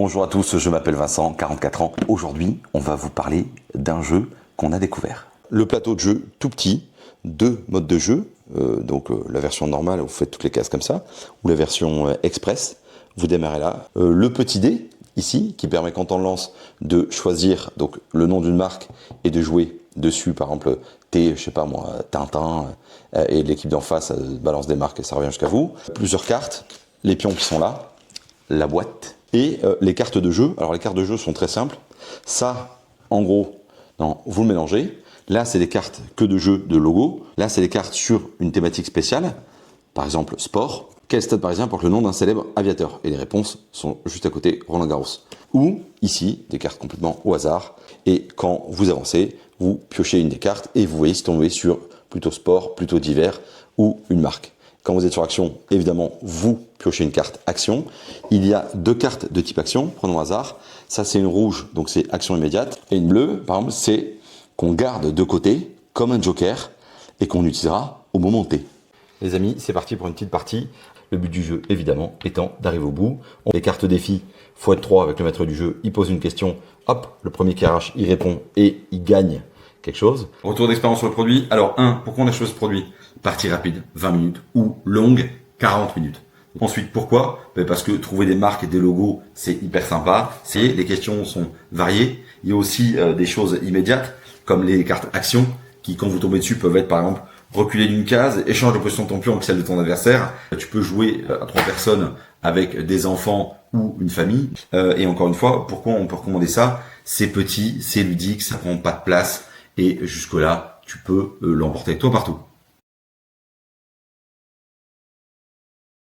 Bonjour à tous, je m'appelle Vincent, 44 ans. Aujourd'hui, on va vous parler d'un jeu qu'on a découvert. Le plateau de jeu tout petit, 2 modes de jeu, la version normale, vous faites toutes les cases comme ça, ou la version express, vous démarrez là. Le petit dé, ici, qui permet quand on lance de choisir donc le nom d'une marque et de jouer dessus, par exemple, je sais pas moi, Tintin, et l'équipe d'en face balance des marques et ça revient jusqu'à vous. Plusieurs cartes, les pions qui sont là, la boîte et les cartes de jeu. Alors les cartes de jeu sont très simples. Ça, en gros, vous le mélangez. Là, c'est des cartes que de jeu de logo. Là, c'est des cartes sur une thématique spéciale. Par exemple, sport. Quel stade parisien porte le nom d'un célèbre aviateur? Et les réponses sont juste à côté, Roland Garros. Ou, ici, des cartes complètement au hasard. Et quand vous avancez, vous piochez une des cartes et vous voyez si tomber sur plutôt sport, plutôt divers ou une marque. Quand vous êtes sur action, évidemment, vous piochez une carte action. Il y a 2 cartes de type action, prenons au hasard. Ça, c'est une rouge, donc c'est action immédiate. Et une bleue, par exemple, c'est qu'on garde de côté, comme un joker, et qu'on utilisera au moment T. Les amis, c'est parti pour une petite partie. Le but du jeu, évidemment, étant d'arriver au bout. Les cartes défi, x3 avec le maître du jeu, il pose une question. Hop, le premier qui arrache, il répond et il gagne quelque chose. Retour d'expérience sur le produit. Alors, pourquoi on a choisi ce produit? Partie rapide, 20 minutes, ou longue, 40 minutes. Ensuite, pourquoi? Parce que trouver des marques et des logos, c'est hyper sympa. Les questions sont variées. Il y a aussi des choses immédiates, comme les cartes actions, qui, quand vous tombez dessus, peuvent être, par exemple, reculer d'une case, échange de position de ton pion avec celle de ton adversaire. Tu peux jouer à 3 personnes avec des enfants ou une famille. Et encore une fois, pourquoi on peut recommander ça? C'est petit, c'est ludique, ça prend pas de place. Et jusque-là, tu peux l'emporter avec toi partout.